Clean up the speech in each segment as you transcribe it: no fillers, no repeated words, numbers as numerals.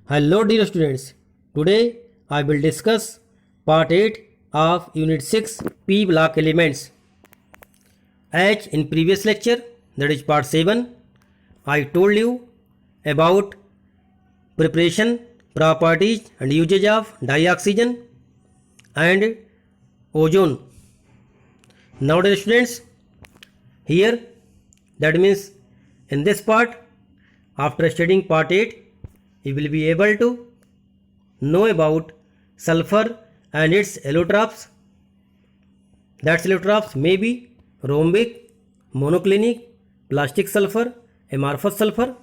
Hello dear students, today I will discuss part 8 of unit 6 P block elements. As in previous lecture, that is part 7, I told you about preparation, properties and usage of dioxygen and ozone. Now dear students, here that means in this part, after studying part 8, you will be able to know about sulfur and its allotropes. That allotropes may be rhombic, monoclinic, plastic sulfur, amorphous sulfur,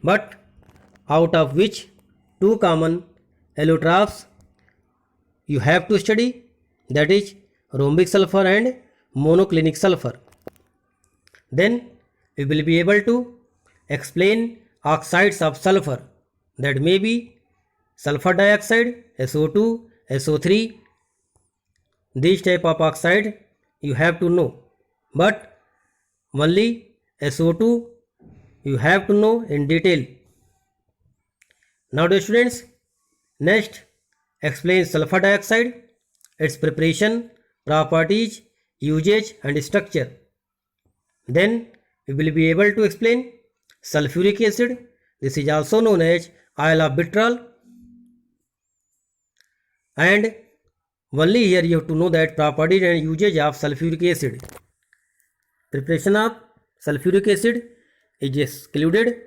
but out of which two common allotropes you have to study, that is rhombic sulfur and monoclinic sulfur. Then we will be able to explain oxides of sulfur, that may be sulfur dioxide, SO2, SO3. These type of oxide you have to know, but only SO2 you have to know in detail. Now dear students, next explain sulfur dioxide, its preparation, properties, usage and structure. Then we will be able to explain sulfuric acid. This is also known as oil of vitriol. And only here you have to know that properties and usage of sulfuric acid. Preparation of sulfuric acid is excluded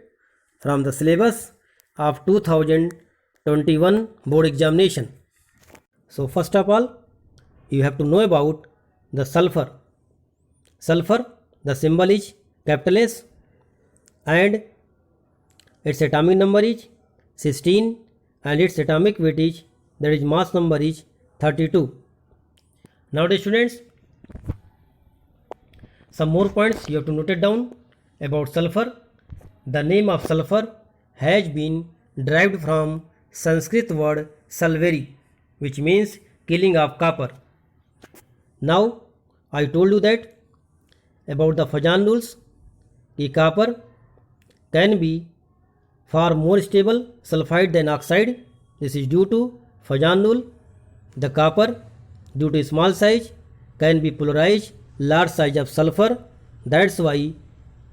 from the syllabus of 2021 board examination. So first of all, you have to know about the sulfur. Sulfur, the symbol is capital S and its atomic number is 16 and its atomic weight is, that is mass number is 32. Now dear students, some more points you have to note it down about sulfur. The name of sulfur has been derived from Sanskrit word salveri, which means killing of copper. Now I told you that about the Fajan rules, the copper can be far more stable sulfide than oxide. This is due to Fajan rule. The copper, due to small size, can be polarized large size of sulfur. That's why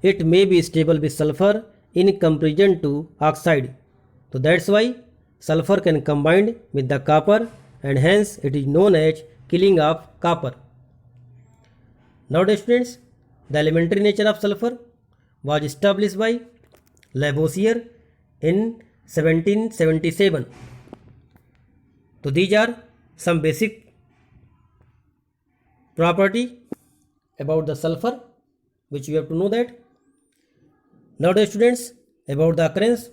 it may be stable with sulfur in comparison to oxide. So that's why sulfur can combine with the copper and hence it is known as killing of copper. Now dear students, the elementary nature of sulfur was established by Lavoisier in 1777. So these are some basic property about the sulfur which you have to know that. Now dear students, about the occurrence,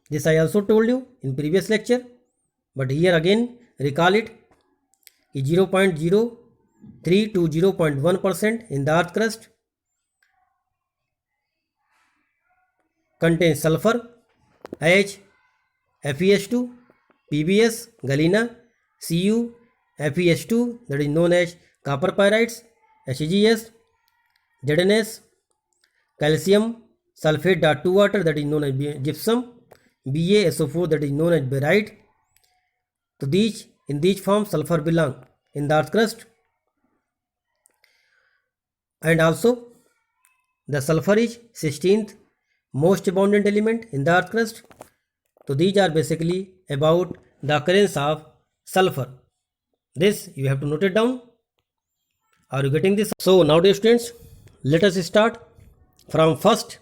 this I also told you in previous lecture, but here again recall it, is 0.03 to 0.1% in the earth crust contains sulfur H, FeS2, PbS, galena, Cu, FeS2, that is known as copper pyrites, HgS, ZnS, calcium sulfate dot 2 water, that is known as gypsum, BaSO4, that is known as barite. So these, in these forms sulfur belong in the earth crust. And also the sulfur is 16th most abundant element in the earth crust. So these are basically about the occurrence of sulfur. This you have to note it down. Are you getting this? So now dear students, let us start from first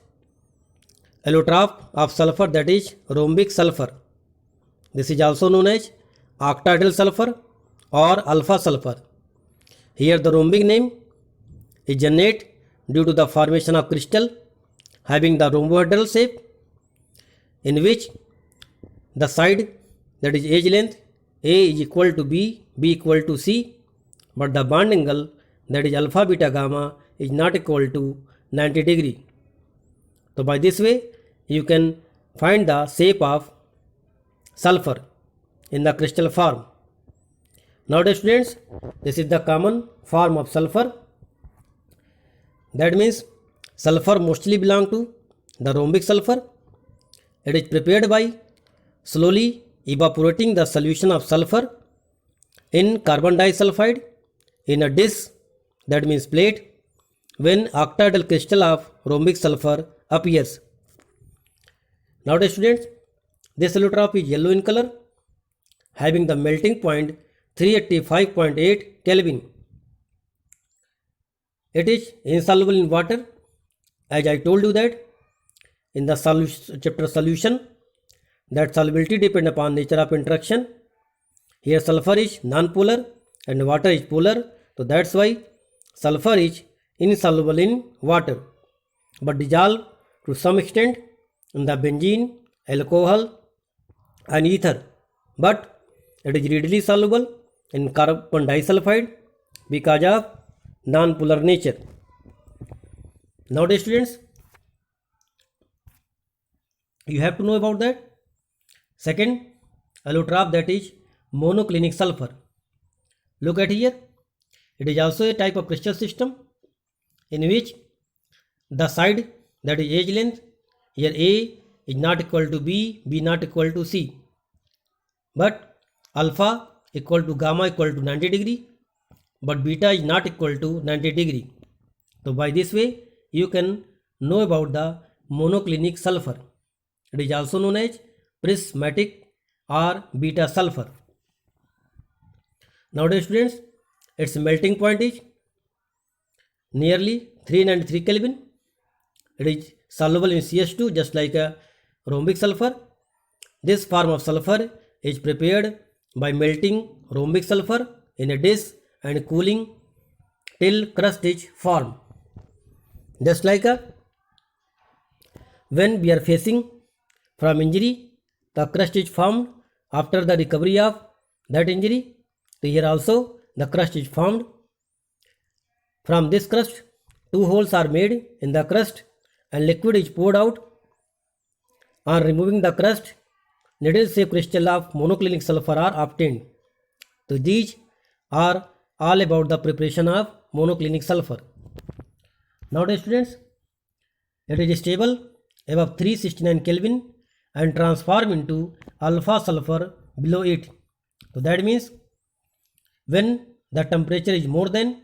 allotrope of sulfur, that is rhombic sulfur. This is also known as octahedral sulfur or alpha sulfur. Here the rhombic name is generated due to the formation of crystal having the rhombohedral shape, in which the side, that is edge length, A is equal to B, B equal to C, but the bond angle, that is alpha beta gamma, is not equal to 90 degree. So by this way you can find the shape of sulfur in the crystal form. Now dear students, this is the common form of sulfur. That means sulfur mostly belong to the rhombic sulfur It is prepared by slowly evaporating the solution of sulfur in carbon disulfide in a dish, that means plate, when octahedral crystal of rhombic sulfur appears. Now dear students, this allotrop is yellow in color, having the melting point 385.8 Kelvin. It is insoluble in water, as I told you that in the chapter solution, that solubility depends upon nature of interaction. Here sulfur is non-polar and water is polar, so that's why sulfur is insoluble in water, but dissolve to some extent in the benzene, alcohol and ether, but it is readily soluble in carbon disulfide because of non-polar nature. Now dear students, you have to know about that. Second allotrop, that is monoclinic sulfur. Look at here, it is also a type of crystal system in which the side, that is edge length, here A is not equal to B, B not equal to C, but alpha equal to gamma equal to 90 degree, but beta is not equal to 90 degree. So by this way you can know about the monoclinic sulfur. It is also known as prismatic or beta sulfur. Now dear students, its melting point is nearly 393 Kelvin. It is soluble in CH2 just like a rhombic sulfur. This form of sulfur is prepared by melting rhombic sulfur in a dish and cooling till crust is formed. Just like when we are facing from injury, the crust is formed after the recovery of that injury. So here also the crust is formed. From this crust, two holes are made in the crust and liquid is poured out. On removing the crust, needle-shaped crystal of monoclinic sulfur are obtained. So these are all about the preparation of monoclinic sulfur. Now dear students, it is stable above 369 Kelvin and transform into alpha sulfur below it. So that means when the temperature is more than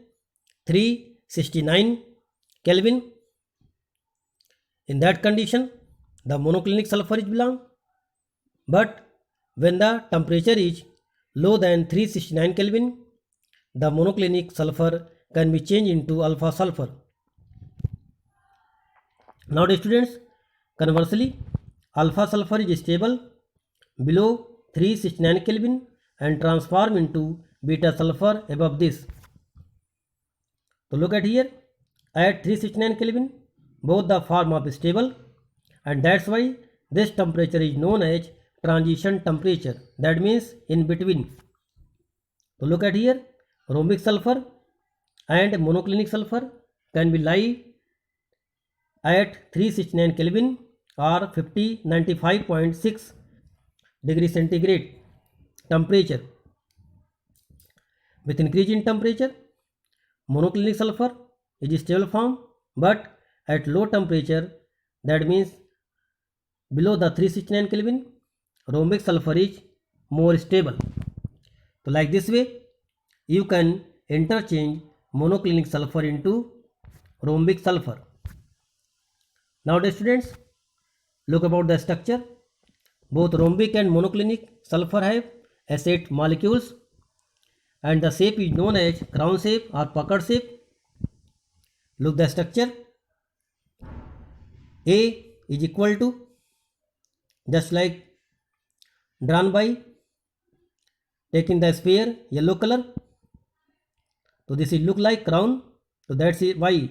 369 Kelvin, in that condition the monoclinic sulfur is belong, but when the temperature is low than 369 Kelvin, the monoclinic sulfur can be changed into alpha sulfur. Now dear students, conversely, alpha sulfur is stable below 369 Kelvin and transform into beta sulfur above this. So look at here, at 369 Kelvin both the form of stable, and that's why this temperature is known as transition temperature, that means in between. So look at here, rhombic sulfur and monoclinic sulfur can be lie at 369 Kelvin or 95.6 degree centigrade temperature. With increase in temperature, monoclinic sulfur is stable form, but at low temperature, that means below the 369 Kelvin, rhombic sulfur is more stable. So like this way you can interchange monoclinic sulfur into rhombic sulfur. Now dear students, look about the structure. Both rhombic and monoclinic sulfur have acid molecules and the shape is known as crown shape or puckered shape. Look the structure. A is equal to, just like drawn by taking the sphere yellow color. So this is look like crown. So that's why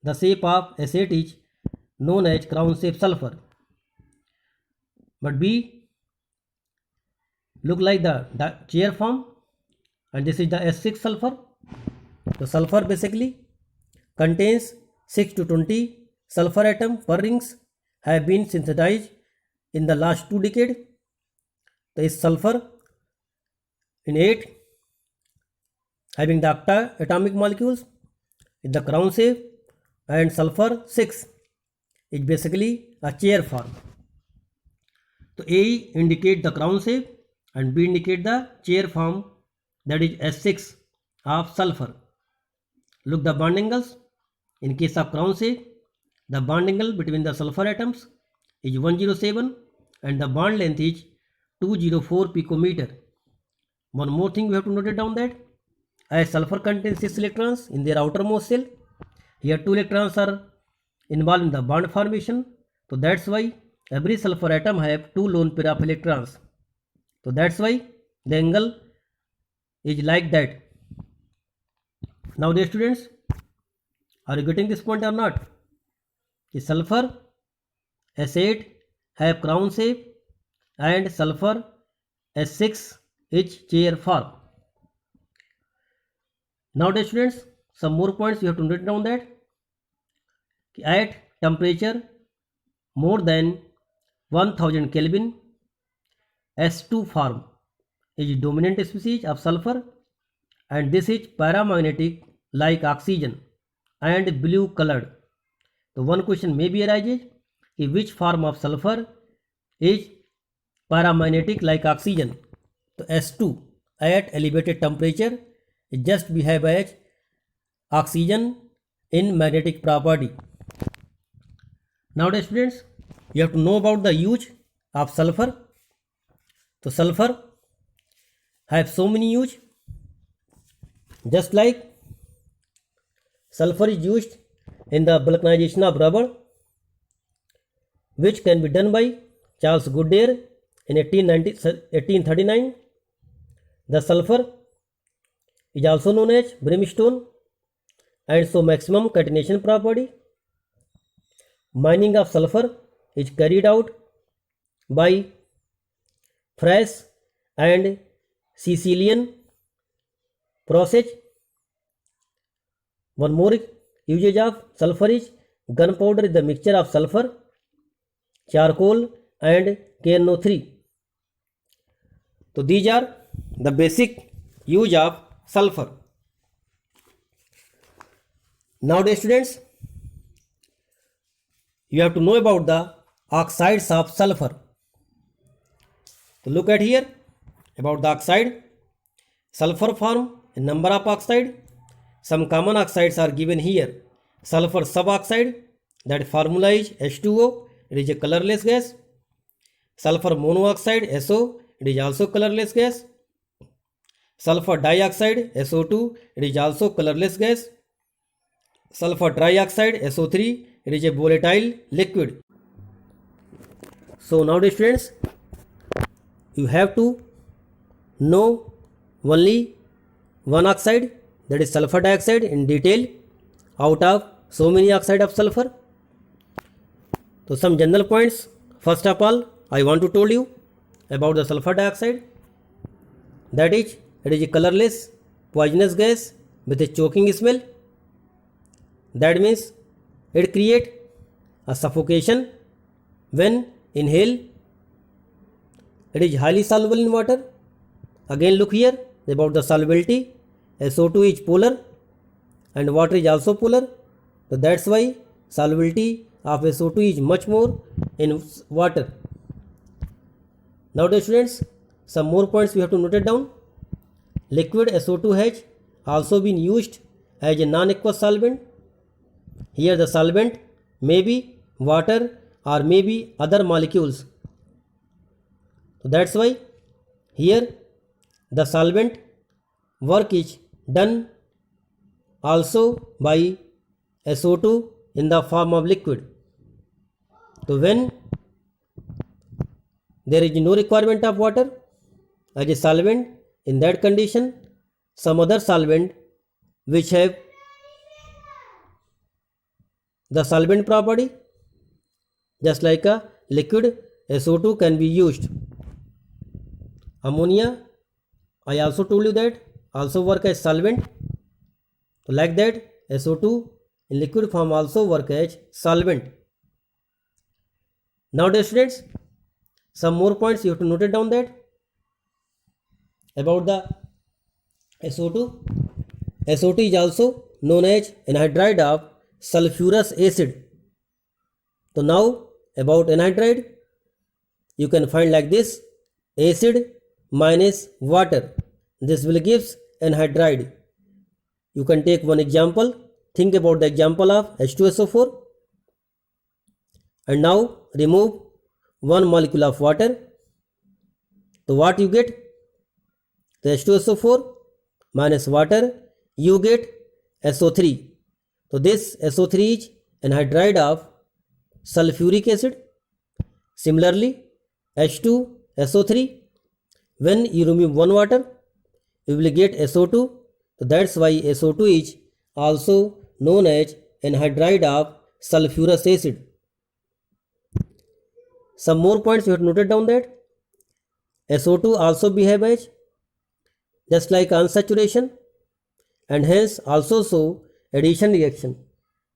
the shape of acid is known as crown shape sulfur. But B look like the chair form, and this is the S6 sulfur. So sulfur basically contains 6 to 20 sulfur atom per rings have been synthesized in the last 2 decades. There is sulfur in 8 having the octa atomic molecules in the crown shape, and sulfur 6 is basically a chair form. तो A indicate the crown shape and B indicate the chair form, that is S6 of sulfur. Look the bond angles. In case of crown shape, the bond angle between the sulfur atoms is 107 and the bond length is 204 picometer. One more thing we have to note it down, that as sulfur contains 6 electrons in their outermost shell, here 2 electrons are involved in the bond formation. So that's why every sulfur atom have 2 lone pair of electrons. So that's why the angle is like that. Now dear students, are you getting this point or not? The sulfur S8 have crown shape and sulfur S6 is chair form. Now dear students, some more points you have to note down, that at temperature more than 1000 Kelvin, S2 form is dominant species of sulfur and this is paramagnetic like oxygen and blue colored. So one question may be arises, which form of sulfur is paramagnetic like oxygen? So S2 at elevated temperature it just behave as oxygen in magnetic property. Now dear students, you have to know about the use of sulfur. So sulfur have so many use, just like sulfur is used in the vulcanization of rubber, which can be done by Charles Goodyear in 1839. The sulfur is also known as brimstone and so maximum catenation property. Mining of sulfur is carried out by fresh and Sicilian process. One more usage of sulfur is gunpowder is the mixture of sulfur, charcoal and KNO3. So these are the basic use of sulfur. Now dear students, you have to know about the oxides of sulfur. So look at here about the oxide. Sulfur form a number of oxide. Some common oxides are given here. Sulfur suboxide, that formula is H2O, it is a colorless gas. Sulfur monoxide SO, it is also colorless gas. Sulfur dioxide SO2, it is also colorless gas. Sulfur trioxide SO3, it is a volatile liquid. So now dear students, you have to know only one oxide, that is sulfur dioxide, in detail out of so many oxide of sulfur. So some general points. First of all, I want to tell you about the sulfur dioxide, that is it is a colorless poisonous gas with a choking smell. That means it create a suffocation when inhale. It is highly soluble in water. Again look here about the solubility. SO2 is polar and water is also polar. So that's why solubility of SO2 is much more in water. Now dear students, some more points we have to note it down. Liquid SO2 has also been used as a non-aqueous solvent. Here the solvent may be water or may be other molecules. So that's why here the solvent work is done also by SO2 in the form of liquid. So when there is no requirement of water as a solvent, in that condition some other solvent which have the solvent property just like a liquid SO2 can be used. Ammonia, I also told you that also work as solvent. So like that SO2 in liquid form also work as solvent. Now dear students, some more points you have to note it down, that about the SO2. SO2 is also known as anhydride of sulfurous acid. So now about anhydride. you can find like this: acid minus water. This will gives anhydride. You can take one example. Think about the example of H2SO4. And now remove one molecule of water. So what you get? The H2SO4 minus water, you get SO3. So this SO3 is anhydride of sulfuric acid. Similarly, H2SO3, when you remove one water, you will get SO2. So that's why SO2 is also known as anhydride of sulfurous acid. Some more points you have noted down that SO2 also behave as just like unsaturation and hence also show addition reaction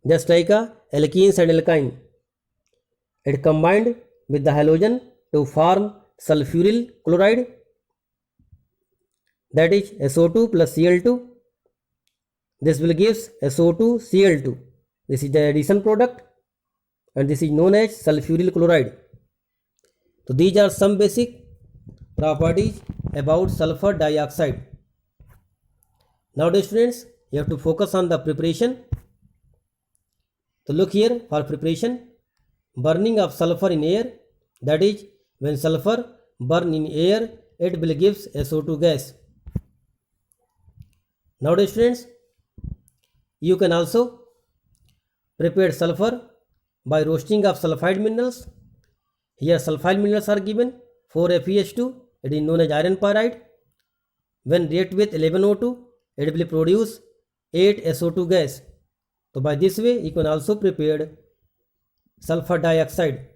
just like alkenes and alkyne. It combined with the halogen to form sulfuryl chloride, that is SO2 plus Cl2. This will gives SO2 Cl2. This is the addition product and this is known as sulfuryl chloride. So these are some basic properties about sulfur dioxide. Now dear students, you have to focus on the preparation. So look here for preparation. Burning of sulfur in air, that is when sulfur burn in air, it will gives SO2 gas. Now dear students, you can also prepare sulfur by roasting of sulfide minerals. Here sulfide minerals are given 4FeH2, it is known as iron pyrite. When react with 11O2, it will produce 8SO2 gas. So by this way you can also prepare sulfur dioxide.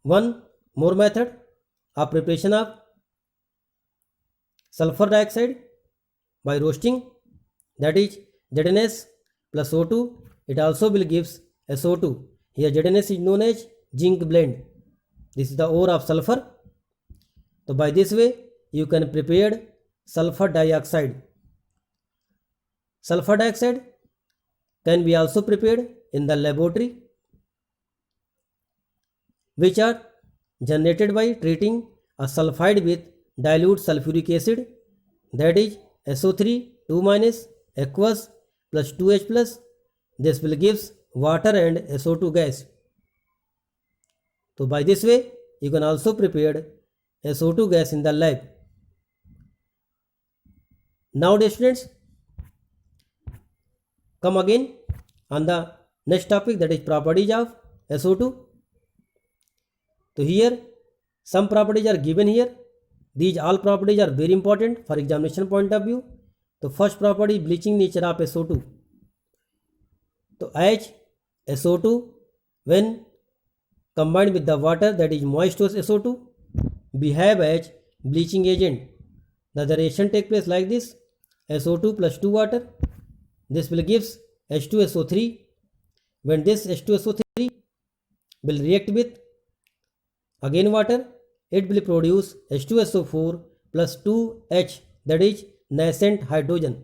One more method of preparation of sulfur dioxide by roasting, that is ZnS plus O2, it also will gives SO2. Here ZnS is known as zinc blende. This is the ore of sulfur. So by this way you can prepare sulfur dioxide. Sulfur dioxide can be also prepared in the laboratory, which are generated by treating a sulfide with dilute sulfuric acid, that is SO3 2- aqueous plus 2H plus. This will gives water and SO2 gas. So by this way you can also prepare SO2 gas in the lab. Now dear students, come again on the next topic, that is properties of SO2. So here some properties are given here. These all properties are very important for examination point of view. The first property is bleaching nature of SO2. So SO2 when combined with the water, that is moist SO2, behave as bleaching agent. The reaction take place like this: SO2 plus 2 water. This will gives H2SO3. When this H2SO3 will react with again water, it will produce H2SO4 plus 2H, that is nascent hydrogen.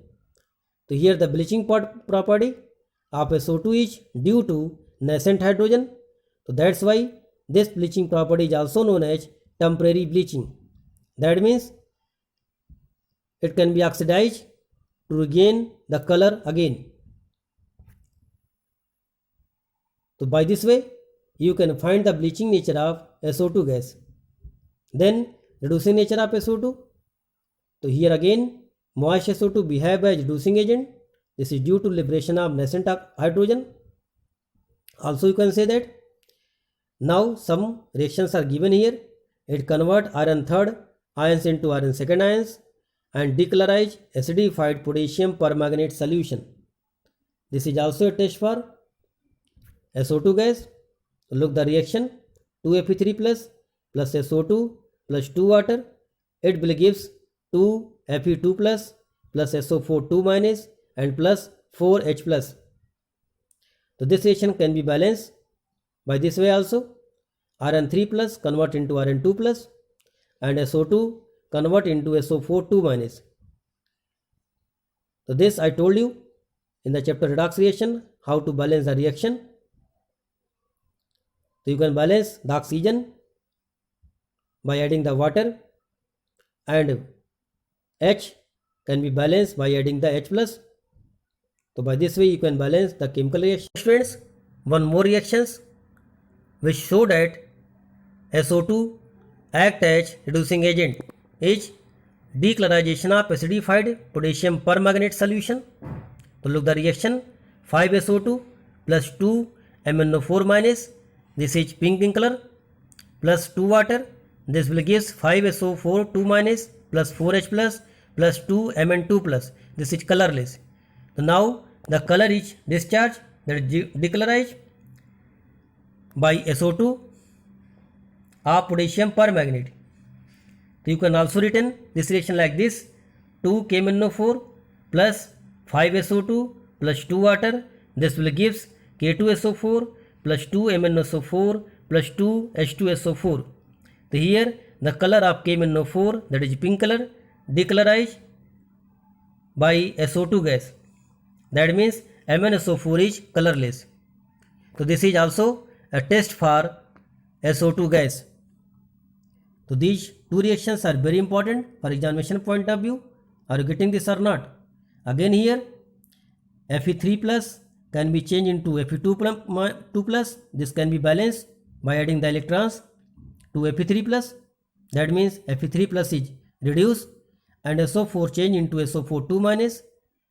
So here the bleaching property of SO2 is due to nascent hydrogen. So that's why this bleaching property is also known as temporary bleaching. That means it can be oxidized to regain the color again. So by this way you can find the bleaching nature of SO2 gas. Then reducing nature of SO2. So here again moist SO2 behave as reducing agent. This is due to liberation of nascent hydrogen. Also you can say that now some reactions are given here. It convert iron third ions into iron second ions and decolorize acidified potassium permanganate solution. This is also a test for SO2 gas. Look the reaction: 2Fe3 plus SO2 plus 2 water, it will gives 2Fe2 plus SO4 2- and plus 4H plus. So this reaction can be balanced by this way also: iron 3 plus convert into iron 2 plus and SO2 convert into SO4 2-. So this I told you in the chapter redox reaction how to balance the reaction. So you can balance the oxygen by adding the water, and H can be balanced by adding the H plus. So by this way you can balance the chemical reaction. Students, one more reactions which show that SO2 act as reducing agent is decolorization of acidified potassium permanganate solution. So look the reaction, 5SO2 plus 2 MnO4 minus, this is pink in color, plus 2 water, this will give 5SO4 2 minus plus 4H plus 2 Mn2 plus, this is colorless. So now the color is discharged, that is decolorized by SO2 of potassium permanganate. So you can also written this reaction like this, 2 KMnO4 plus 5SO2 plus 2 water, this will give K2SO4 plus 2 MnSO4 plus 2 H2SO4. So here the color of KMnO4, that is pink color, decolorized by SO2 gas. That means MnSO4 is colorless. So this is also a test for SO2 gas. So these two reactions are very important for examination point of view. Are you getting this or not? Again here Fe3 plus can be changed into Fe2 plus. This can be balanced by adding the electrons to Fe3 plus. That means Fe3 plus is reduced and SO4 change into SO4 2 minus.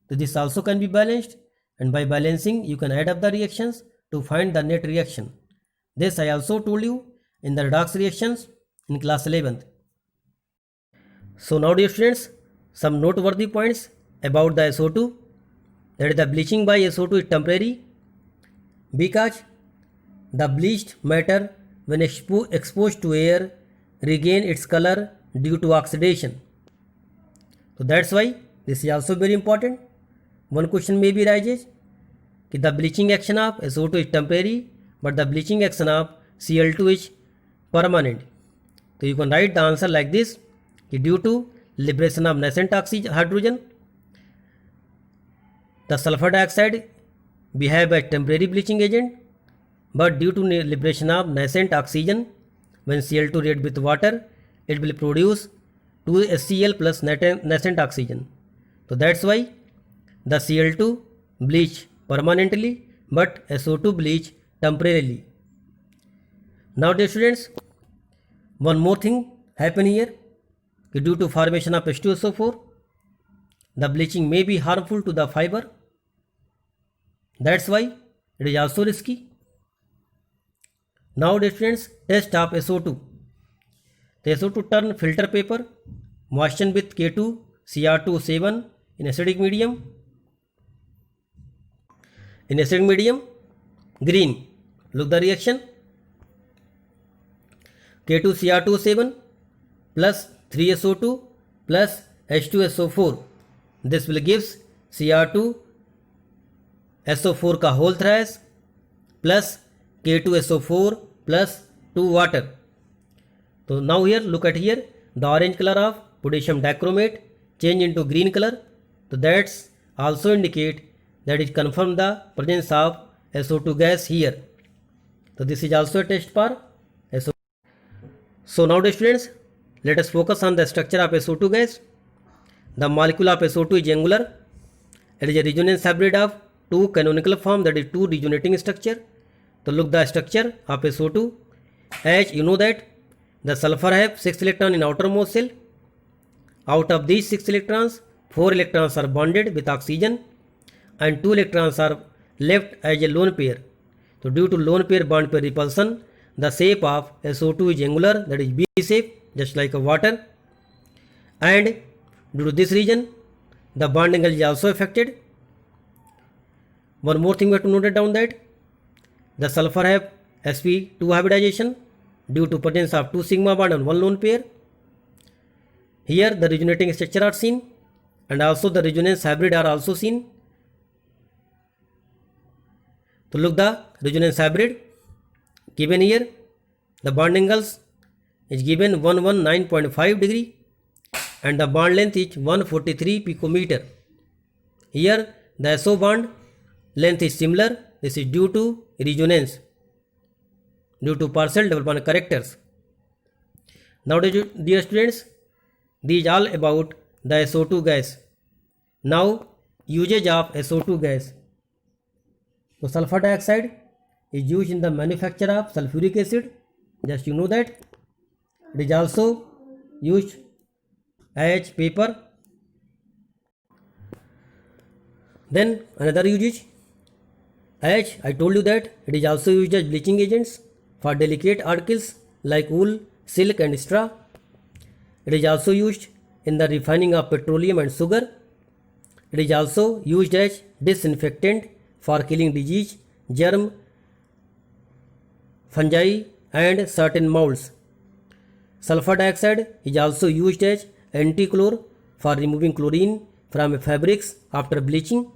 So this also can be balanced, and by balancing you can add up the reactions to find the net reaction. This I also told you in the redox reactions in class 11th. So now dear students, some noteworthy points about the SO2. That is, the bleaching by SO2 is temporary because the bleached matter when exposed to air regain its color due to oxidation. So that's why this is also very important. One question may be rises कि the bleaching action of SO2 is temporary but the bleaching action of Cl2 is permanent. So you can write the answer like this, कि due to liberation of nascent hydrogen, the sulfur dioxide behave as temporary bleaching agent, but due to liberation of nascent oxygen, when Cl2 react with water, it will produce 2HCl plus nascent oxygen. So that's why the Cl2 bleach permanently but SO2 bleach temporarily. Now dear students, one more thing happen here, due to formation of H2SO4, the bleaching may be harmful to the fiber. That's why it is also risky. Now dear students, test of SO2. The SO2 turn filter paper, moisten with K2Cr2O7 in acidic medium. In acidic medium, green. Look the reaction. K2Cr2O7 plus 3SO2 plus H2SO4. This will gives Cr2SO4 का whole thrice plus K2SO4 plus 2 water. So now here look at here, the orange color of potassium dichromate change into green color. So that's also indicate that it confirm the presence of SO2 gas here. So this is also a test for SO2. So now students, let us focus on the structure of SO2 gas. The molecule of SO2 is angular. It is a resonance hybrid of two canonical form, that is two resonating structure. So look the structure of SO2. As you know that the sulfur have 6 electrons in outermost shell. Out of these 6 electrons, 4 electrons are bonded with oxygen and 2 electrons are left as a lone pair. So due to lone pair bond pair repulsion, the shape of SO2 is angular, that is B shape, just like a water. And due to this reason, the bond angle is also affected. One more thing we have to note down, that the sulfur have sp2 hybridization due to presence of 2 sigma bond and 1 lone pair. Here the resonating structure are seen and also the resonance hybrid are also seen. So look the resonance hybrid given here. The bond angles is given 119.5 degree and the bond length is 143 picometer. Here the SO bond length is similar. This is due to resonance. due to partial double bond characters. Now dear students, these all about the SO2 gas. Now usage of SO2 gas. So sulfur dioxide is used in the manufacture of sulfuric acid. Just you know that. It is also used as paper. Then another usage, as I told you that it is also used as bleaching agents for delicate articles like wool, silk and straw. It is also used in the refining of petroleum and sugar. It is also used as disinfectant for killing disease, germ, fungi and certain molds. Sulfur dioxide is also used as anti-chlor for removing chlorine from fabrics after bleaching.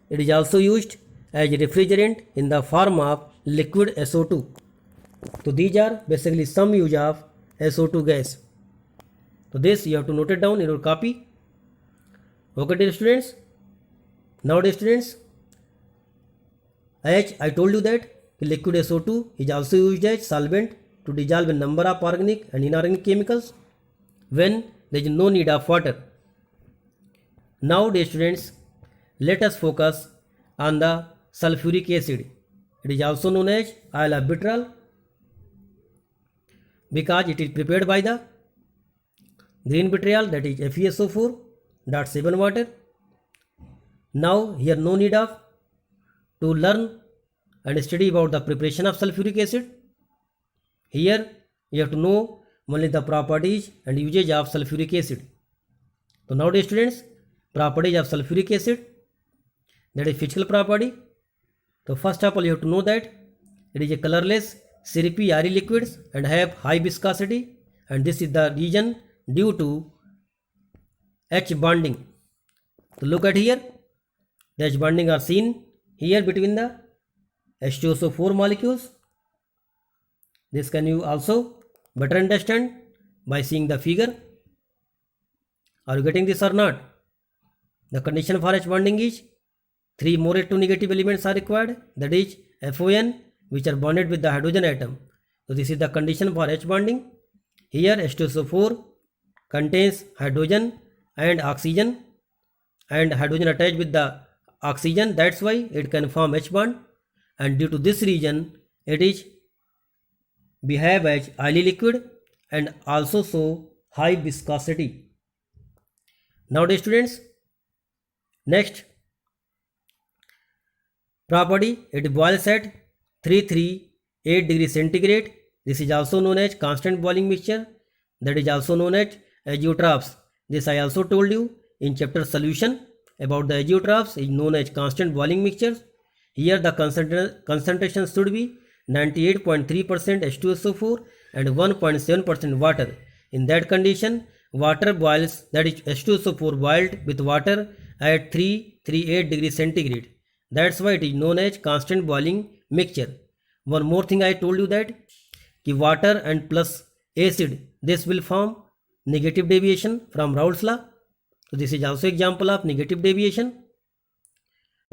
It is also used as refrigerant in the form of liquid SO2. So these are basically some use of SO2 gas. So this you have to note it down in your copy. Okay dear students. Now dear students, as I told you that liquid SO2 is also used as solvent to dissolve a number of organic and inorganic chemicals when there is no need of water. Now dear students, let us focus on the sulfuric acid. It is also known as oil of vitriol because it is prepared by the green vitriol, that is FeSO4.7 water. Now here no need of to learn and study about the preparation of sulfuric acid. Here you have to know only the properties and usage of sulfuric acid. So now dear students, properties of sulfuric acid, that is physical property. So first of all you have to know that it is a colorless syrupy airy liquids and have high viscosity, and this is the reason due to H bonding. So look at here, the H bonding are seen here between the H2SO4 molecules. This can you also better understand by seeing the figure. Are you getting this or not? The condition for H bonding is 3 more H2 negative elements are required, that is FON, which are bonded with the hydrogen atom. So this is the condition for H bonding. Here H2SO4 contains hydrogen and oxygen, and hydrogen attached with the oxygen, that's why it can form H bond, and due to this reason it is behave as oily liquid and also show high viscosity. Now dear students, next property, it boils at 338 degrees centigrade. This is also known as constant boiling mixture, that is also known as azeotrophs. This I also told you in chapter solution about the azeotrophs is known as constant boiling mixtures. Here the concentration should be 98.3% H2SO4 and 1.7% water. In that condition, water boils, that is H2SO4 boiled with water at 338 degrees centigrade. That's why it is known as constant boiling mixture. One more thing I told you that water and plus acid, this will form negative deviation from Raoult's law. So this is also example of negative deviation.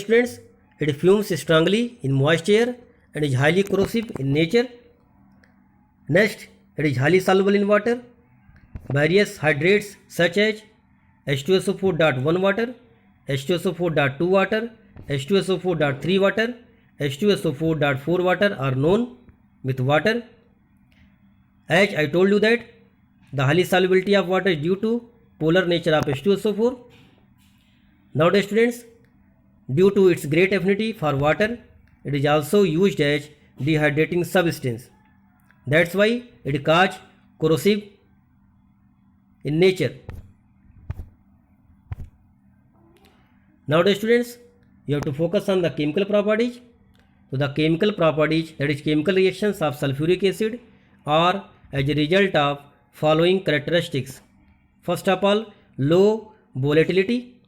Students, it fumes strongly in moist air and is highly corrosive in nature. Next, it is highly soluble in water. Various hydrates such as H2SO4.1 water, H2SO4.2 water, H2SO4.3 water, H2SO4.4 water are known with water. As I told you that the highly solubility of water is due to polar nature of H2SO4. Now dear students, due to its great affinity for water, it is also used as dehydrating substance. That's why it causes corrosive in nature. Now dear students, you have to focus on the chemical properties. So the chemical properties, that is chemical reactions of sulfuric acid, are as a result of following characteristics. First of all, low volatility.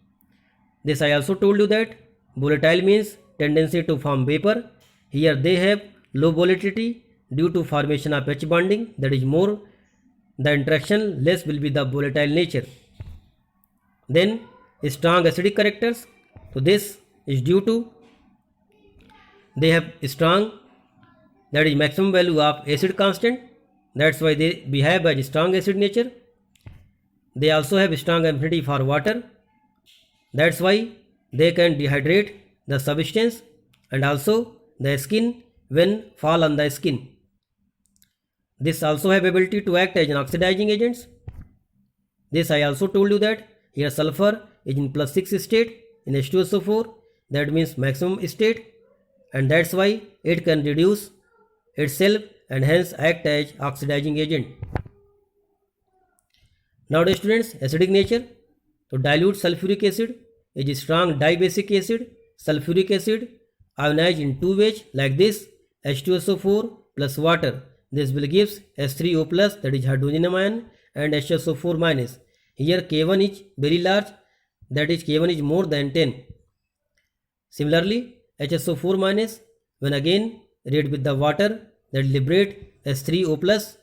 This I also told you that volatile means tendency to form vapor. Here they have low volatility due to formation of H bonding, that is more the interaction, less will be the volatile nature. Then strong acidic characters. So this is due to they have strong that is maximum value of acid constant. That's why they behave as strong acid nature. They also have strong affinity for water. That's why they can dehydrate the substance and also the skin when fall on the skin. This also have ability to act as an oxidizing agents. This I also told you that here sulfur is in +6 state in H2SO4, that means maximum state, and that's why it can reduce itself and hence act as oxidizing agent. Now the students, acidic nature. So dilute sulfuric acid is a strong dibasic acid. Sulfuric acid ionized in two ways like this, H2SO4 plus water. This will gives H3O plus, that is hydrogen ion, and HSO4 minus. Here K1 is very large, that is K1 is more than 10. Similarly, HSO4 minus, when again react with the water, that liberate H3O plus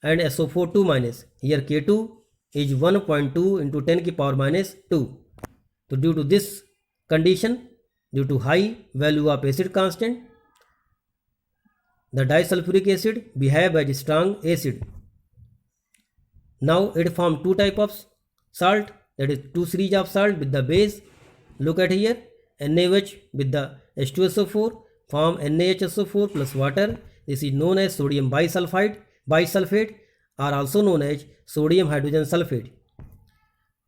and SO4 2 minus. Here K2 is 1.2 into 10 की power minus 2. So due to this condition, due to high value of acid constant, the disulfuric acid behave as strong acid. Now it form two type of salt, that is two series of salt with the base. Look at here, NaOH with the H2SO4 form NaHSO4 plus water. This is known as sodium bisulfite or also known as sodium hydrogen sulfate.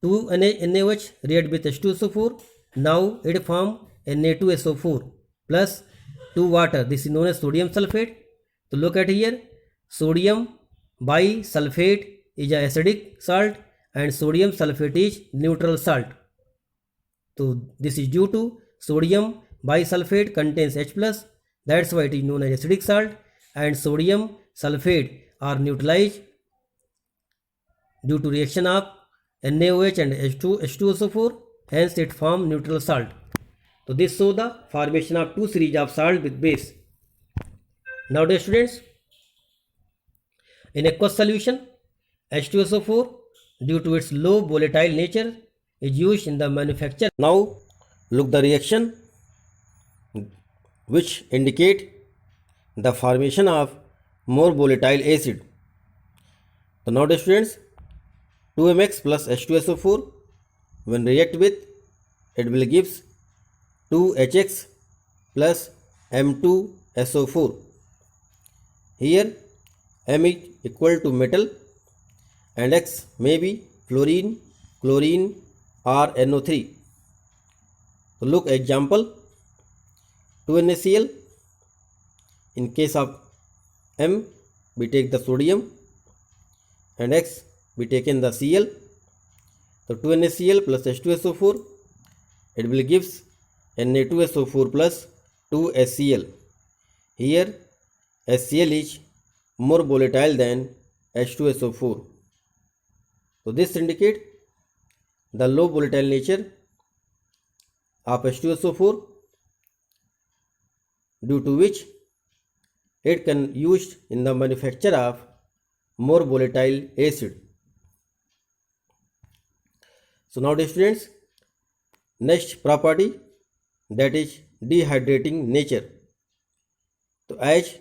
Two NaOH react with H2SO4. Now it form Na2SO4 plus 2 water. This is known as sodium sulfate. So look at here, sodium bisulfate is an acidic salt and sodium sulfate is neutral salt. So this is due to sodium bisulfate contains H plus, that's why it is known as acidic salt, and sodium sulfate are neutralized due to reaction of NaOH and H2SO4, hence it form neutral salt. So this shows the formation of two series of salt with base. Now dear students, in aqueous solution, H2SO4 due to its low volatile nature is used in the manufacture. Now look the reaction which indicate the formation of more volatile acid. So now dear students, 2mx plus H2SO4 when react with, it will gives 2HX plus M2SO4. Here M is equal to metal and X may be fluorine, chlorine or NO3. So look example, 2NaCl. In case of M, we take the sodium and X we taken the Cl. So 2NaCl plus H2SO4, it will gives Na2SO4 plus 2HCl. Here HCl is more volatile than H2SO4. So this indicate the low volatile nature of H2SO4, due to which it can used in the manufacture of more volatile acid. So now dear students, next property, that is dehydrating nature. So as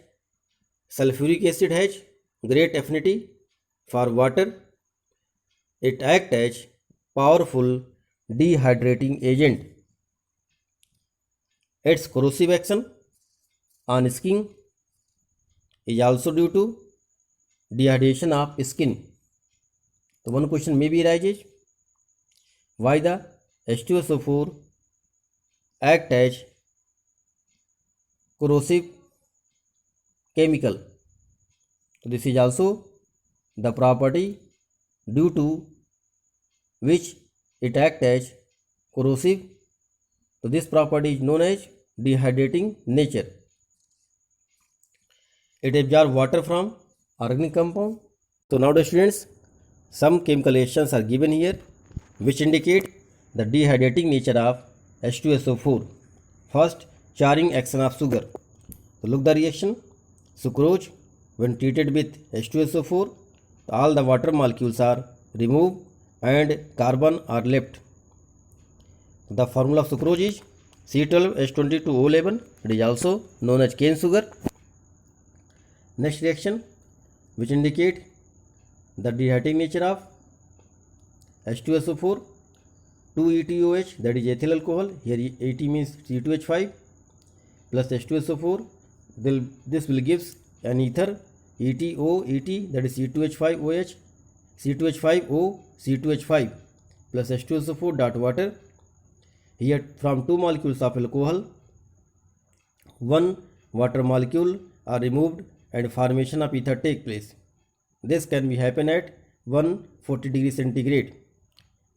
sulfuric acid has great affinity for water, it acts as powerful dehydrating agent. Its corrosive action on skin is also due to dehydration of skin. So one question may be arises, why the H2SO4 act as corrosive chemical? So this is also the property due to which it acts as corrosive. So this property is known as dehydrating nature. It absorbs water from organic compound. So now the students, some chemical reactions are given here which indicate the dehydrating nature of H2SO4. First, charring action of sugar. So look the reaction. Sucrose when treated with H2SO4, all the water molecules are removed and carbon are left. The formula of sucrose is C12H22O11. It is also known as cane sugar. Next reaction which indicate the dehydrating nature of H2SO4, 2-ETOH, that is ethyl alcohol, here ET means C2H5 plus H2SO4, this will gives an ether ETO-ET, that is C2H5OH, C2H5O, C2H5 plus H2SO4 dot water. Here from two molecules of alcohol, one water molecule are removed and formation of ether take place. This can be happen at 140 degree centigrade.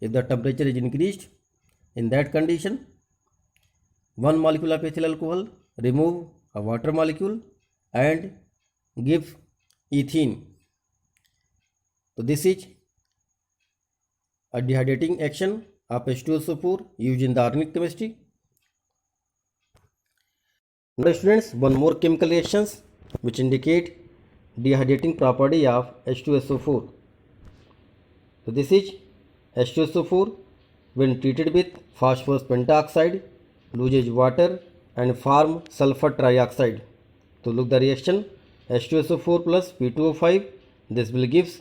If the temperature is increased, in that condition, one molecule of ethyl alcohol remove a water molecule and give ethene. So this is a dehydrating action of H2SO4 used in the organic chemistry. Now students, one more chemical reactions which indicate dehydrating property of H2SO4. So this is H2SO4 when treated with phosphorus pentoxide loses water and form sulfur trioxide. So look the reaction H2SO4 plus P2O5, this will gives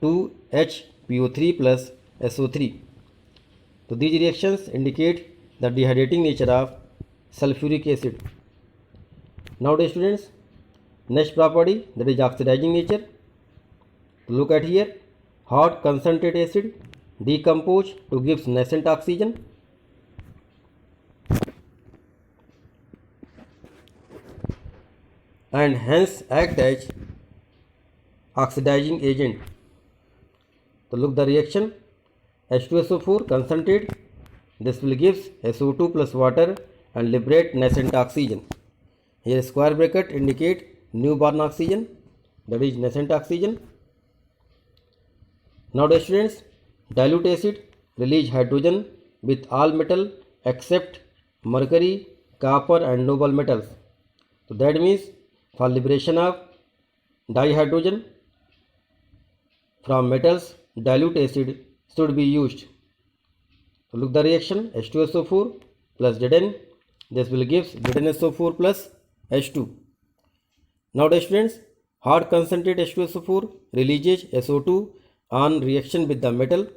2HPO3 plus SO3. So these reactions indicate the dehydrating nature of sulfuric acid. Now dear students, next property, that is oxidizing nature. Look at here, hot concentrate acid decompose to gives nascent oxygen and hence act as oxidizing agent. So look the reaction H2SO4 concentrate, this will gives SO2 plus water and liberate nascent oxygen. Here square bracket indicate newborn oxygen, that is nascent oxygen. Now the students, dilute acid release hydrogen with all metal except mercury, copper and noble metals. So that means for liberation of dihydrogen from metals, dilute acid should be used. So look the reaction H2SO4 plus Zn, this will gives ZnSO4 plus H2. Now the students, hot concentrate H2SO4 releases SO2 on reaction with the metal.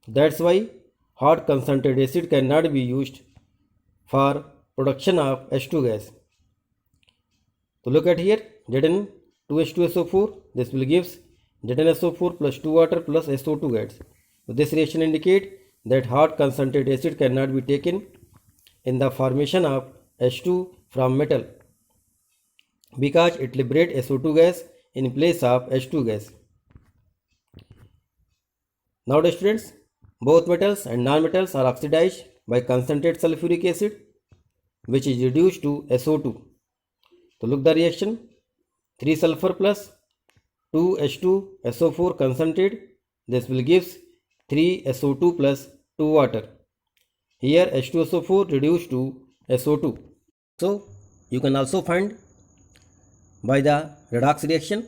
That's why hot concentrate acid cannot be used for production of H2 gas. So look at here Zn2H2SO4, this will gives ZnSO4 plus 2 water plus SO2 gas. So this reaction indicate that hot concentrate acid cannot be taken in the formation of H2 from metal because it liberates SO2 gas in place of H2 gas. Now the students, both metals and non-metals are oxidized by concentrate sulfuric acid which is reduced to SO2. So look the reaction 3 sulfur plus 2 H2SO4 concentrate, this will gives 3 SO2 plus 2 water. Here H2SO4 reduced to SO2. So you can also find by the redox reaction,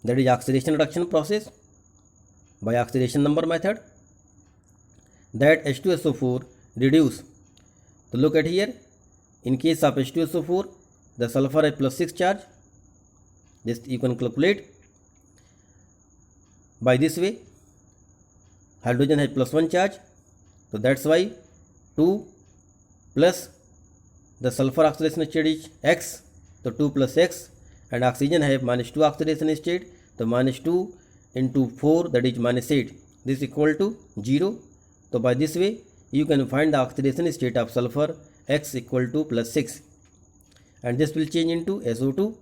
that is oxidation reduction process by oxidation number method, that H2SO4 reduce. So look at here, in case of H2SO4 the sulfur has plus 6 charge, this you can calculate by this way. Hydrogen has plus 1 charge, so that's why 2 plus the sulfur oxidation state is X, so 2 plus X, and oxygen have minus 2 oxidation state, so minus 2 into 4, that is minus 8, this is equal to 0. So by this way you can find the oxidation state of sulfur X equal to plus 6, and this will change into SO2.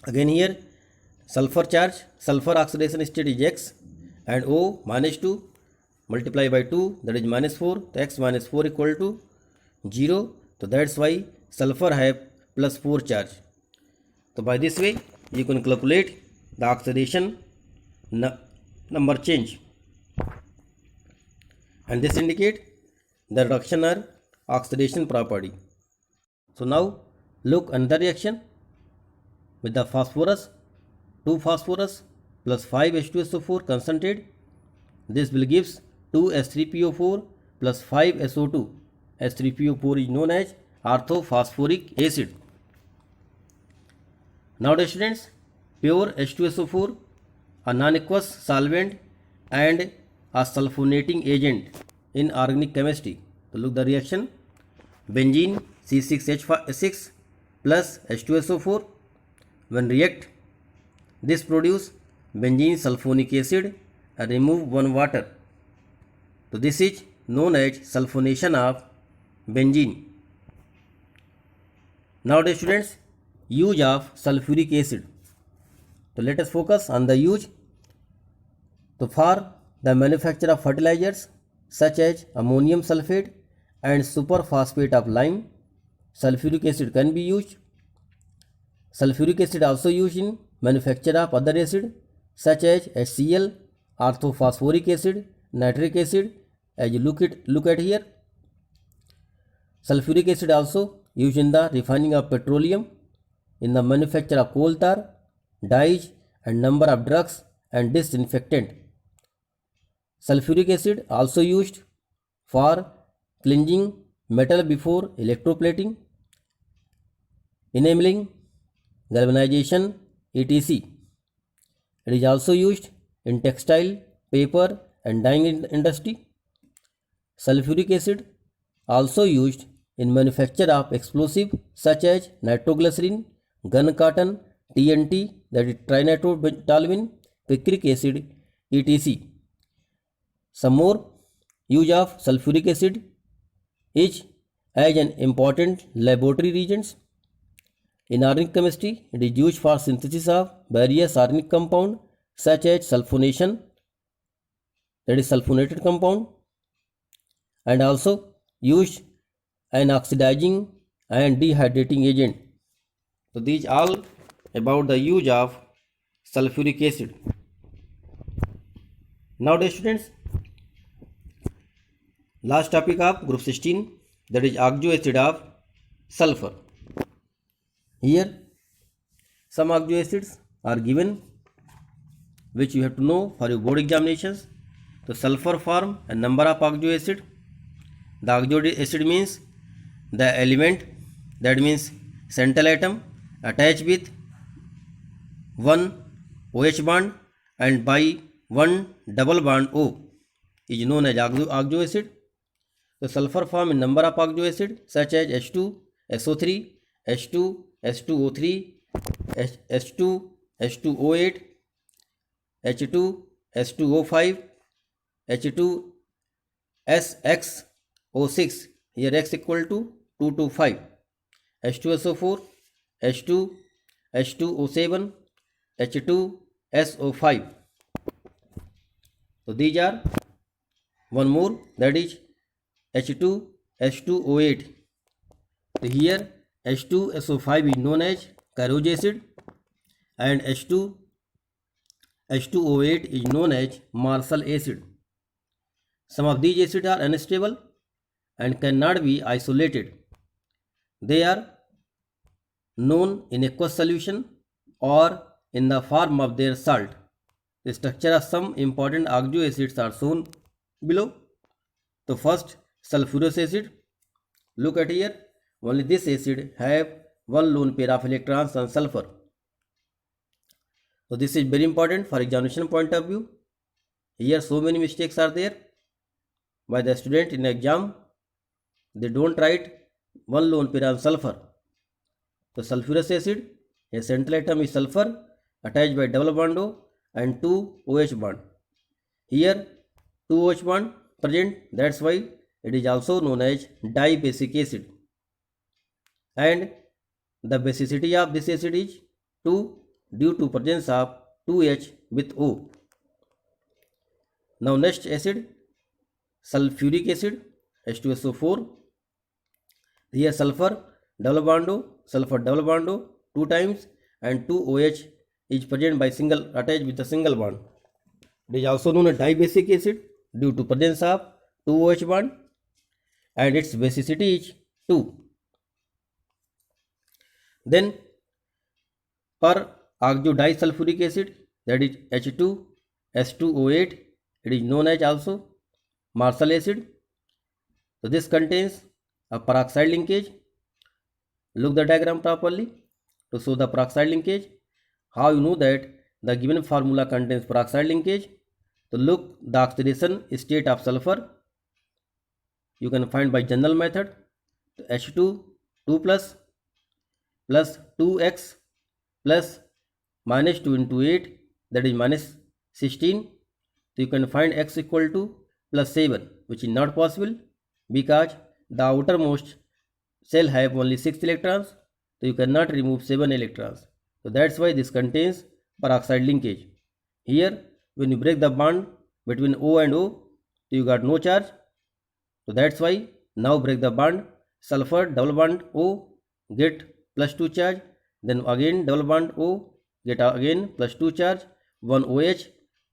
Again here sulfur charge, sulfur oxidation state is X and O minus 2 multiply by 2, that is minus 4, so X minus 4 equal to 0. So that's why sulfur have plus 4 charge. So by this way you can calculate the oxidation number change, and this indicate the reduction or oxidation property. So now look another reaction with the phosphorus, 2 phosphorus plus 5 H2SO4 concentrate, this will gives 2 H3PO4 plus 5 SO2. H3PO4 is known as orthophosphoric acid. Now the students, pure H2SO4, a non-aqueous solvent and a sulfonating agent in organic chemistry. So look the reaction. Benzene C6H6 plus H2SO4. When react, this produce benzene sulfonic acid and remove one water. So this is known as sulfonation of benzene. Now the students, use of sulfuric acid. So let us focus on the use. So for the manufacture of fertilizers such as ammonium sulfate and superphosphate of lime, sulfuric acid can be used. Sulfuric acid also used in manufacture of other acid such as HCl, orthophosphoric acid, nitric acid, as you look at here. Sulfuric acid also used in the refining of petroleum, in the manufacture of coal tar, dyes and number of drugs and disinfectant. Sulfuric acid also used for cleansing metal before electroplating, enabling galvanization, etc. It is also used in textile, paper and dyeing industry. Sulfuric acid also used in manufacture of explosive such as nitroglycerin, gun cotton, TNT, that is trinitrotoluene, picric acid, etc. Some more use of sulfuric acid is as an important laboratory reagent. In organic chemistry, it is used for synthesis of various organic compounds such as sulfonation, that is sulfonated compound, and also used an oxidizing and dehydrating agent. So these all about the use of sulfuric acid. Now the students, last topic of group 16, that is oxo acid of sulfur. Here some oxo acids are given which you have to know for your board examinations. So sulfur form a number of oxo acid. The oxo acid means the element, that means central atom attached with one OH bond and by one double bond O is known as oxo acid. The sulfur form a number of oxo acid such as H2, SO3, H2, H2O3, H2, H2O8, H2, H2O5, H2, SXO6, here X equal to 2 to 5, H2SO4, H2, H2O7, H2SO5. So these are one more, that is H2, H2O8. So here H2SO5 is known as Carnosic acid and H2O8 is known as Marshall acid. Some of these acids are unstable and cannot be isolated. They are known in aqueous solution or in the form of their salt. The structure of some important oxo acids are shown below. So first, sulfurous acid. Look at here. Only this acid have one lone pair of electrons on sulfur. So this is very important for examination point of view. Here so many mistakes are there by the student in exam. They don't write one lone pair on sulfur. So sulfurous acid, a central atom is sulfur attached by double bond O and 2 OH bond. Here 2 OH bond present, that's why it is also known as dibasic acid. And the basicity of this acid is 2 due to presence of 2H with O. Now next acid, sulfuric acid, H2SO4. Here sulfur double bond O, sulfur double bond O 2 times and 2 OH is present by single attached with a single bond. It is also known as dibasic acid due to presence of 2 OH bond and its basicity is 2. Then for oxo disulfuric acid, that is H2, H2O8, it is known as also Marshall acid. So this contains a peroxide linkage. Look the diagram properly. to show the peroxide linkage. How you know that the given formula contains peroxide linkage? So look the oxidation state of sulfur. You can find by general method. So H2 2 plus 2x plus minus 2 into 8, that is minus 16. So you can find x equal to plus 7, which is not possible because the outermost shell have only 6 electrons. So you cannot remove 7 electrons. So that's why this contains peroxide linkage. Here when you break the bond between O and O, so you got no charge. So that's why now break the bond, sulfur double bond O get plus 2 charge, then again double bond O get again plus 2 charge, 1 OH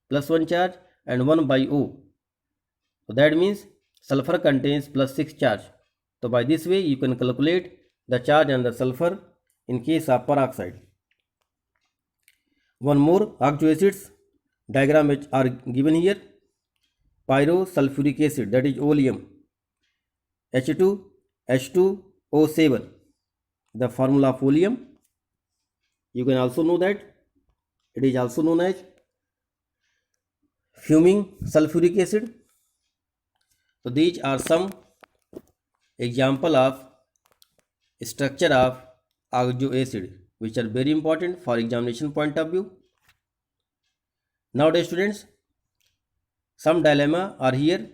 plus 1 charge and 1 by O. So that means sulfur contains plus 6 charge. So by this way you can calculate the charge on the sulfur in case of peroxide. One more oxoacids diagram which are given here. Pyrosulfuric acid, that is oleum, H2H2O7, the formula of oleum. You can also know that it is also known as fuming sulfuric acid. So these are some example of structure of oxoacid which are very important for examination point of view. Nowadays students, some dilemma are here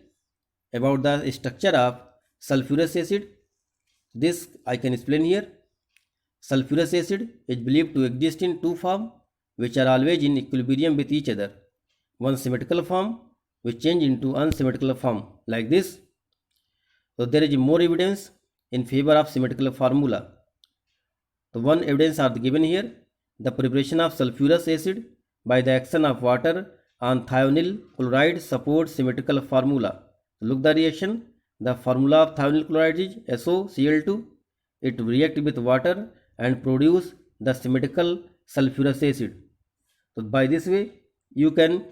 about the structure of sulfurous acid. This I can explain here. Sulfurous acid is believed to exist in two forms which are always in equilibrium with each other. One symmetrical form which change into unsymmetrical form like this. So there is more evidence in favor of symmetrical formula. So one evidence are given here. The preparation of sulfurous acid by the action of water on thionyl chloride supports symmetrical formula. So look the reaction. The formula of thionyl chloride is SoCl2. It reacts with water and produce the symmetrical sulfurous acid. So by this way you can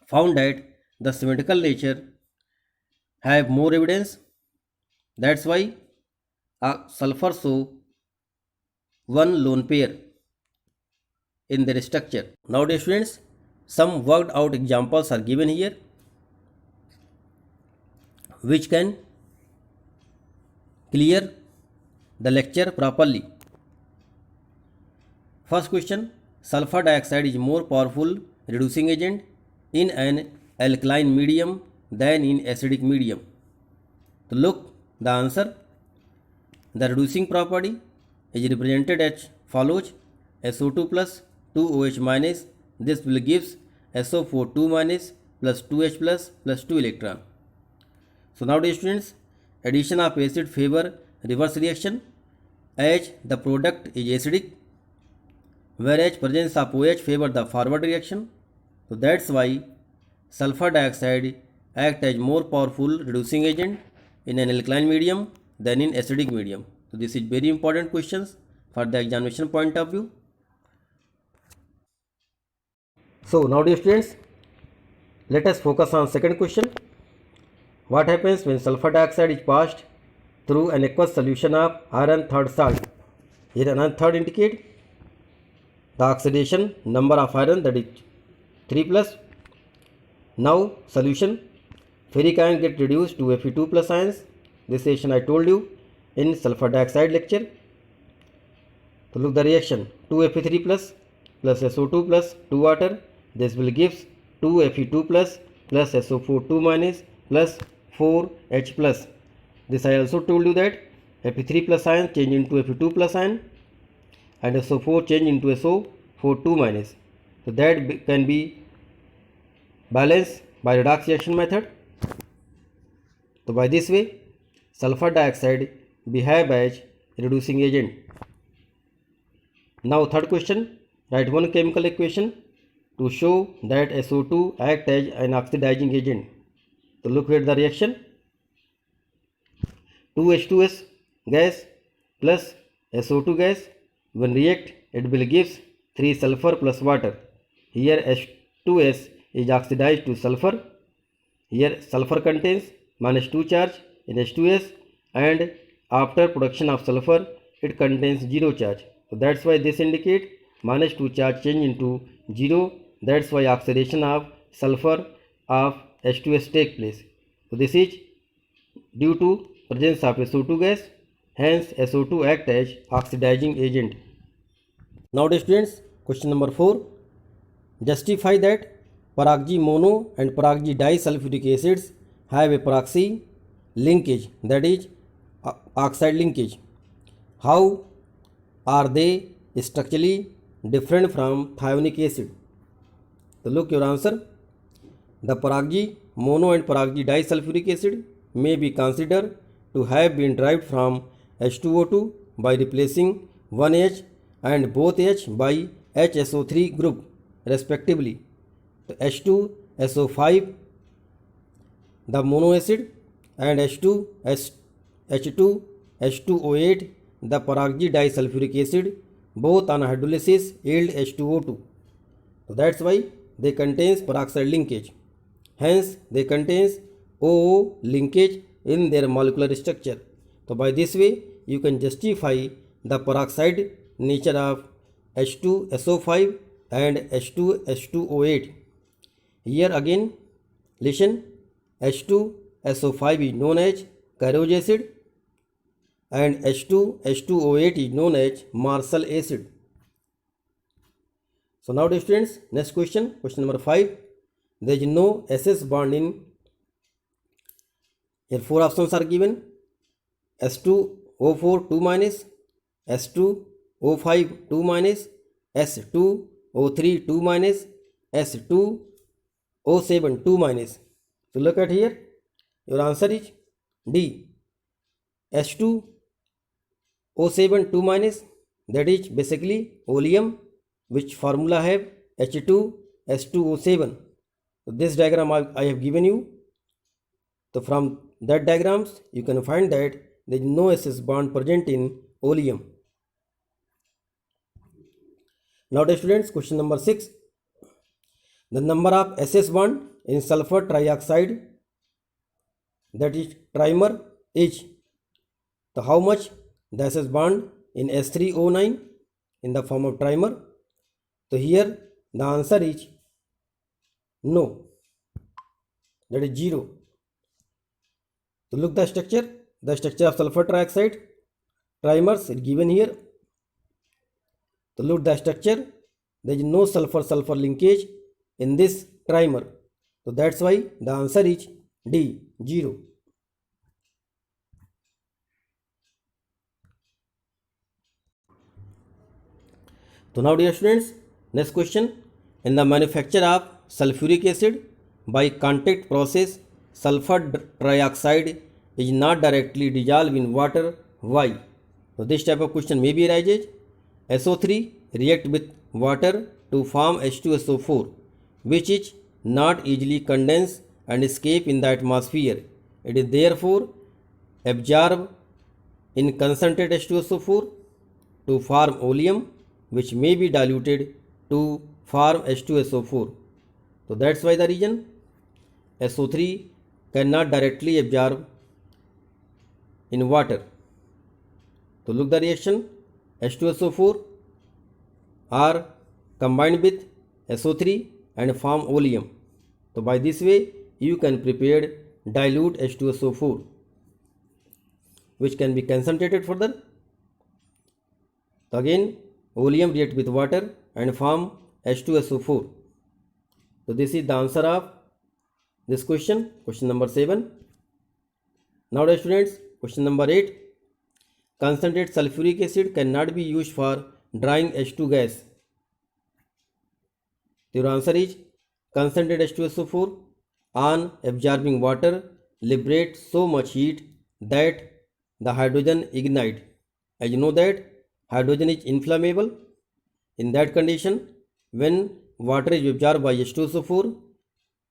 found that the symmetrical nature have more evidence. That's why sulfur show one lone pair in their structure. Nowadays students, some worked out examples are given here which can clear the lecture properly. First question, sulfur dioxide is more powerful reducing agent in an alkaline medium than in acidic medium. So look the answer. The reducing property is represented as follows: SO2 plus 2OH minus, this will gives SO4 2 minus plus 2H plus 2 electron. So nowadays students, addition of acid favor reverse reaction as the product is acidic, whereas presence of OH favor the forward reaction. So that's why sulfur dioxide act as more powerful reducing agent in an alkaline medium than in acidic medium. So this is very important questions for the examination point of view. So nowadays students, let us focus on second question. What happens when sulfur dioxide is passed through an aqueous solution of iron third salt? Here iron third indicate the oxidation number of iron, that is 3 plus. Now solution, ferric ion get reduced to Fe2 plus ions. This reaction I told you in sulfur dioxide lecture. So look the reaction, 2Fe3 plus SO2 plus 2 water. This will gives 2Fe2 plus SO4 2 minus plus 4H plus. This I also told you that Fe3 plus ion change into Fe2 plus ion and SO4 change into SO4 2 minus. So that can be balanced by redox reaction method. So by this way sulfur dioxide behave as reducing agent. Now third question, write one chemical equation to show that SO2 act as an oxidizing agent. So look at the reaction. 2H2S gas plus SO2 gas, when react it will gives 3 sulfur plus water. Here H2S is oxidized to sulfur. Here sulfur contains minus 2 charge in H2S and after production of sulfur it contains 0 charge. So that's why this indicate -2 charge change into 0. That's why oxidation of sulfur of H2S take place. So this is due to presence of SO2 gas. Hence SO2 act as oxidizing agent. Now dear students, question number 4. Justify that peroxy mono and peroxy disulfuric acids have a peroxy linkage, that is oxide linkage. How are they structurally different from thionic acid? So look your answer. The peroxy mono and peroxy disulfuric acid may be considered to have been derived from H2O2 by replacing one H and both H by HSO3 group respectively. So H2SO5 the mono acid and H2H2O8 the peroxy disulfuric acid, both on hydrolysis yield H2O2. So that's why they contains peroxide linkage. Hence they contains OO linkage in their molecular structure. So by this way you can justify the peroxide nature of H2SO5 and H2H2O8. Here again listen, H2SO5 is known as Carriage acid and H2H2O8 is known as Marshall acid. So now dear students, next question, question number 5. There is no SS bond in, here 4 options are given: S2O4 2 minus, S2O5 2 minus, S2O3 2 minus, S2O7 2 minus. So look at here, your answer is D, H2O7 2 minus, that is basically oleum, which formula have H2S2O7. So this diagram I have given you. So from that diagrams you can find that there is no SS bond present in oleum. Now dear students, question number 6. The number of SS bond in sulfur trioxide, that is trimer, is, so how much the SS bond in S3O9 in the form of trimer? So here the answer is no, that is 0. So look the structure of sulfur trioxide trimers is given here. So look the structure, there is no sulfur linkage in this trimer. So that's why the answer is D, 0. So now dear students, next question. In the manufacture of sulfuric acid by contact process, sulfur trioxide is not directly dissolved in water. Why? So this type of question may be arises. SO3 react with water to form H2SO4, which is not easily condensed and escape in the atmosphere. It is therefore absorbed in concentrate H2SO4 to form oleum, which may be diluted to form H2SO4. So that's why the reason SO3 cannot directly absorb in water. So look the reaction, H2SO4 are combined with SO3 and form oleum. So by this way you can prepare dilute H2SO4, which can be concentrated further. So again oleum react with water and form H2SO4. So this is the answer of this question, question number 7. Now dear students, question number 8. Concentrated sulfuric acid cannot be used for drying H2 gas. Your answer is concentrated H2SO4 on absorbing water liberates so much heat that the hydrogen ignite. As you know that hydrogen is inflammable. In that condition, when water is absorbed by H2SO4,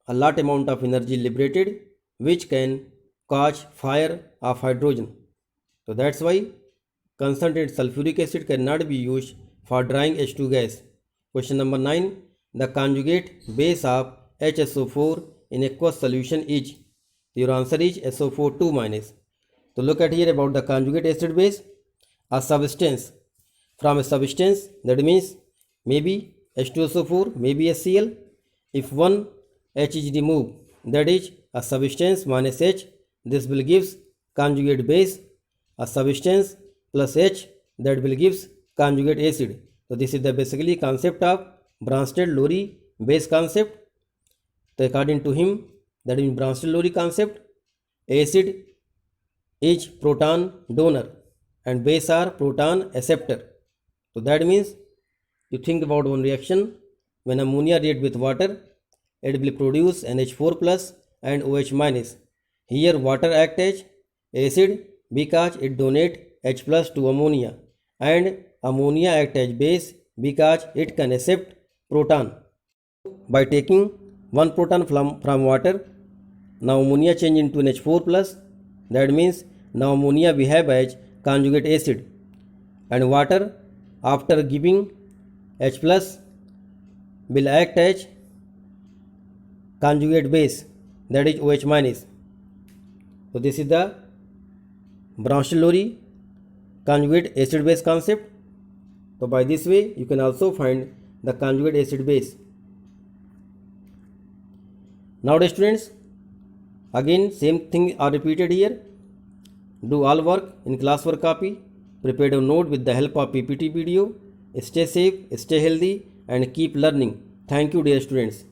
a lot amount of energy liberated, which can cause fire of hydrogen. So that's why concentrated sulfuric acid cannot be used for drying H2 gas. Question number 9. The conjugate base of HSO4 in aqueous solution is. Your answer is SO4 2 minus. So look at here about the conjugate acid base. A substance from a substance, that means maybe H2SO4, maybe HCl. If one H is removed, that is a substance minus H, this will gives conjugate base. A substance plus H, that will gives conjugate acid. So this is the basically concept of Bronsted-Lowry base concept. So according to him, that is Bronsted-Lowry concept, acid is proton donor and base are proton acceptor. So that means you think about one reaction, when ammonia react with water, it will produce NH4 plus and OH minus. Here water act as acid because it donate H plus to ammonia, and ammonia act as base because it can accept proton. By taking one proton from water, now ammonia change into NH4 plus, that means now ammonia behave as conjugate acid, and water after giving H plus will act as conjugate base, that is OH minus. So this is the Bronsted-Lowry conjugate acid base concept. So by this way you can also find the conjugate acid base. Now students, again same thing are repeated here. Do all work in classwork copy, prepare a note with the help of PPT video. Stay safe, stay healthy and keep learning. Thank you dear students.